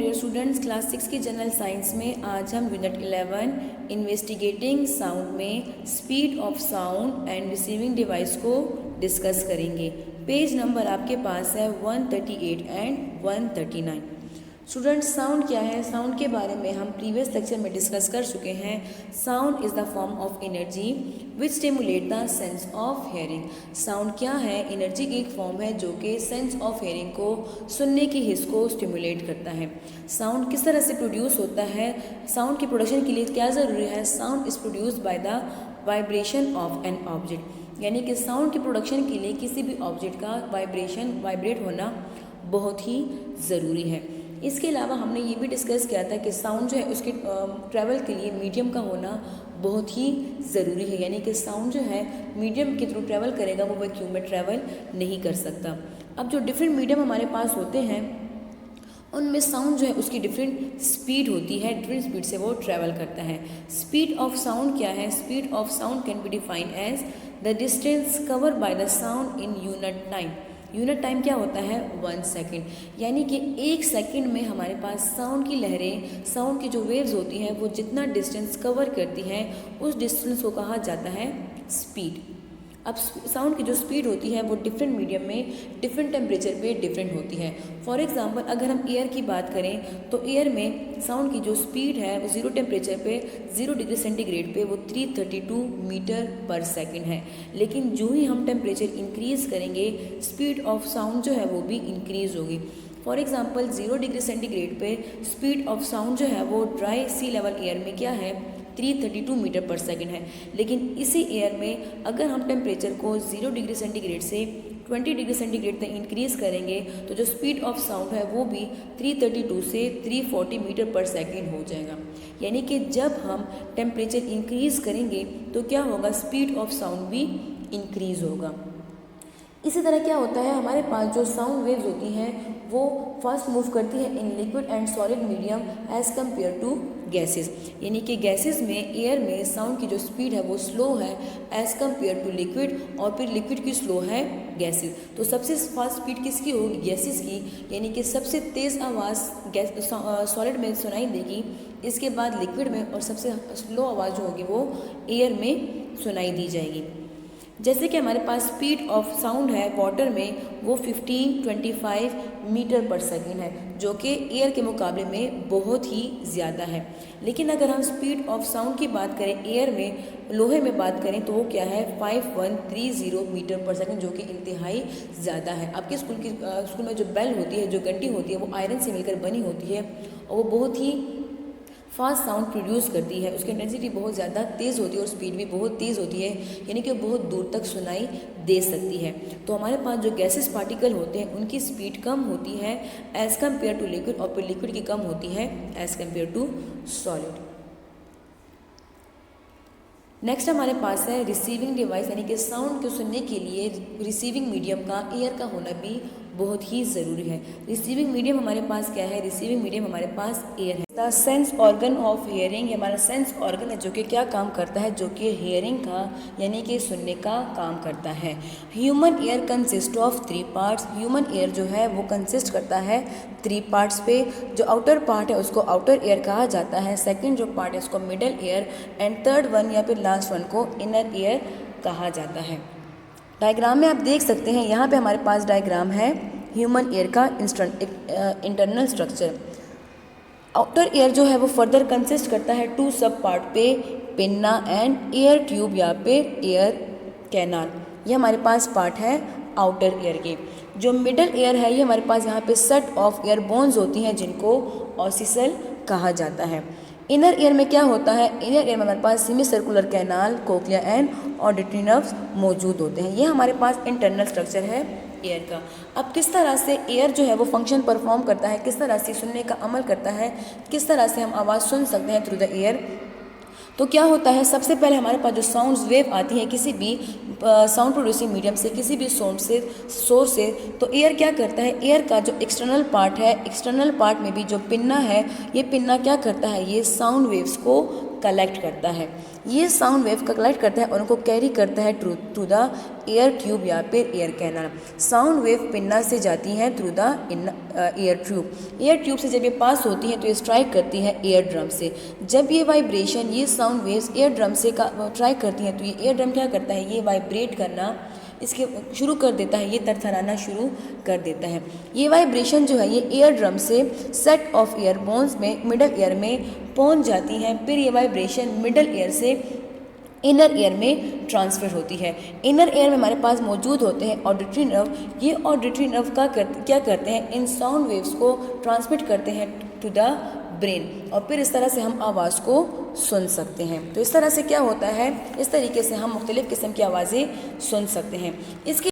Dear students, class 6 की general science में आज हम यूनिट 11 इन्वेस्टिगेटिंग साउंड में speed of sound and receiving device को डिस्कस करेंगे। पेज नंबर आपके पास है 138 एंड 139। स्टूडेंट्स, साउंड क्या है? साउंड के बारे में हम प्रीवियस लेक्चर में डिस्कस कर चुके हैं। Sound is the form of energy which stimulate the sense of hearing. Sound क्या है? एनर्जी की एक फॉर्म है जो कि सेंस ऑफ हेयरिंग को, सुनने की हिस्स को स्टिमुलेट करता है। साउंड किस तरह से प्रोड्यूस होता है? साउंड की प्रोडक्शन के लिए क्या ज़रूरी है? Sound is produce by the vibration of an object, यानी कि साउंड की प्रोडक्शन के लिए किसी भी ऑब्जेक्ट का वाइब्रेट होना बहुत ही ज़रूरी है। इसके अलावा हमने ये भी डिस्कस किया था कि साउंड जो है उसके ट्रैवल के लिए मीडियम का होना बहुत ही ज़रूरी है, यानी कि साउंड जो है मीडियम के थ्रू ट्रैवल करेगा, वो वैक्यूम में ट्रैवल नहीं कर सकता। अब जो डिफरेंट मीडियम हमारे पास होते हैं उनमें साउंड जो है उसकी डिफरेंट स्पीड होती है, डिफरेंट स्पीड से वो ट्रैवल करता है। स्पीड ऑफ साउंड क्या है? Speed of sound can be defined as the distance cover by the sound in unit time. Unit time क्या होता है? 1 सेकेंड, यानी कि 1 सेकेंड में हमारे पास साउंड की लहरें, साउंड की जो वेव्स होती हैं वो जितना डिस्टेंस कवर करती हैं उस डिस्टेंस को कहा जाता है स्पीड। अब साउंड की जो स्पीड होती है वो डिफरेंट मीडियम में डिफरेंट टेम्परेचर पे डिफरेंट होती है। फॉर एग्जांपल अगर हम एयर की बात करें तो एयर में साउंड की जो स्पीड है वो 0 टेम्परेचर पे 0 डिग्री सेंटीग्रेड पे वो 332 मीटर पर सेकंड है। लेकिन जो ही हम टेम्परेचर इंक्रीज़ करेंगे स्पीड ऑफ साउंड जो है वो भी इंक्रीज़ होगी। फॉर एग्जांपल 0 डिग्री सेंटीग्रेड पे स्पीड ऑफ साउंड जो है वो ड्राई सी लेवल एयर में क्या है? 332 मीटर पर सेकंड है। लेकिन इसी एयर में अगर हम टेम्परेचर को 0 डिग्री सेंटीग्रेड से 20 डिग्री सेंटीग्रेड तक इंक्रीज़ करेंगे तो जो स्पीड ऑफ साउंड है वो भी 332 से 340 मीटर पर सेकंड हो जाएगा। यानी कि जब हम टेम्परेचर इंक्रीज़ करेंगे तो क्या होगा? स्पीड ऑफ साउंड भी इंक्रीज़ होगा। इसी तरह क्या होता है, हमारे पास जो साउंड वेव्स होती हैं वो फास्ट मूव करती है in liquid and solid medium as compare to gases, यानी कि गैसेस में, एयर में साउंड की जो स्पीड है वो स्लो है एज़ कम्पेयर टू लिक्विड, और फिर लिक्विड की स्लो है गैसेस। तो सबसे फास्ट स्पीड किसकी होगी? गैसेस की, यानी कि सबसे तेज़ आवाज़ सॉलिड में सुनाई देगी, इसके बाद लिक्विड में, और सबसे स्लो आवाज़ जो होगी वो एयर में सुनाई दी जाएगी। जैसे कि हमारे पास स्पीड ऑफ साउंड है वाटर में वो 1525 मीटर पर सेकंड है, जो कि एयर के मुकाबले में बहुत ही ज़्यादा है। लेकिन अगर हम स्पीड ऑफ साउंड की बात करें एयर में, लोहे में बात करें तो वो क्या है? 5130 मीटर पर सेकंड, जो कि इंतहाई ज़्यादा है। आपके स्कूल में जो बेल होती है, जो घंटी होती है, वो आयरन से मिलकर बनी होती है और वो बहुत ही फास्ट साउंड प्रोड्यूस करती है। उसकी इंटेंसिटी बहुत ज़्यादा तेज़ होती है और स्पीड भी बहुत तेज़ होती है, यानी कि बहुत दूर तक सुनाई दे सकती है। तो हमारे पास जो गैसेस पार्टिकल होते हैं उनकी स्पीड कम होती है एज़ कम्पेयर टू लिक्विड, और फिर लिक्विड की कम होती है as compare to solid. Next हमारे पास है रिसीविंग डिवाइस, यानी कि साउंड को सुनने के लिए रिसीविंग मीडियम का, एयर का होना भी बहुत ही ज़रूरी है। रिसीविंग मीडियम हमारे पास क्या है? रिसीविंग मीडियम हमारे पास एयर है। The sense organ of hearing, ये हमारा सेंस ऑर्गन है जो कि क्या काम करता है? जो कि हेयरिंग का, यानी कि सुनने का काम करता है। Human air consist of 3 parts. Human air जो है वो कंसिस्ट करता है 3 पार्ट्स पे। जो आउटर पार्ट है उसको आउटर एयर कहा जाता है, सेकेंड जो पार्ट है उसको middle air, and third one या फिर लास्ट वन को इनर एयर कहा जाता है। डायग्राम में आप देख सकते हैं, यहाँ पे हमारे पास डायग्राम है ह्यूमन एयर का इंटरनल स्ट्रक्चर। आउटर एयर जो है वो फर्दर कंसिस्ट करता है 2 सब पार्ट पे, पिन्ना एंड एयर ट्यूब या फिर एयर कैनाल। ये हमारे पास पार्ट है आउटर एयर के। जो मिडल एयर है ये हमारे पास यहाँ पे सेट ऑफ एयर बोन्स होती हैं जिनको ऑसिसल कहा जाता है। इनर एयर में क्या होता है? इनर एयर में हमारे पास semi circular canal, cochlea and auditory nerves मौजूद होते हैं। ये हमारे पास इंटरनल स्ट्रक्चर है एयर का। अब किस तरह से एयर जो है वो फंक्शन परफॉर्म करता है, किस तरह से सुनने का अमल करता है, किस तरह से हम आवाज़ सुन सकते हैं थ्रू द एयर, तो क्या होता है? सबसे पहले हमारे पास जो साउंड्स वेव आती है किसी भी साउंड प्रोड्यूसिंग मीडियम से, किसी भी सोर्स से, तो एयर क्या करता है? एयर का जो एक्सटर्नल पार्ट है, एक्सटर्नल पार्ट में भी जो पिन्ना है, ये पिन्ना क्या करता है? ये साउंड वेव्स को कलेक्ट करता है, ये साउंड वेव का कलेक्ट करता है और उनको कैरी करता है थ्रू द एयर ट्यूब या फिर air canal. Sound wave pinna से जाती हैं through the air tube. Air tube से जब ये पास होती हैं तो ये स्ट्राइक करती है एयर ड्रम से। जब ये वाइब्रेशन, ये साउंड वेव्स एयर ड्रम से स्ट्राइक करती हैं तो ये एयर ड्रम क्या करता है, ये वाइब्रेट करना इसके शुरू कर देता है, ये थरथराना शुरू कर देता है। ये वाइब्रेशन जो है ये एयर ड्रम से सेट ऑफ एयर बोन्स में मिडल ईयर में पहुंच जाती हैं। फिर ये वाइब्रेशन मिडल ईयर से इनर ईयर में ट्रांसफ़र होती है। इनर ईयर में हमारे पास मौजूद होते हैं ऑडिटरी नर्व। ये ऑडिटरी नर्व क्या करते हैं, इन साउंड वेव्स को ट्रांसमिट करते हैं टू द ब्रेन और फिर इस तरह से हम आवाज़ को सुन सकते हैं। तो इस तरह से क्या होता है, इस तरीके से हम मुख्तलिफ़ किस्म की आवाज़ें सुन सकते हैं। इसके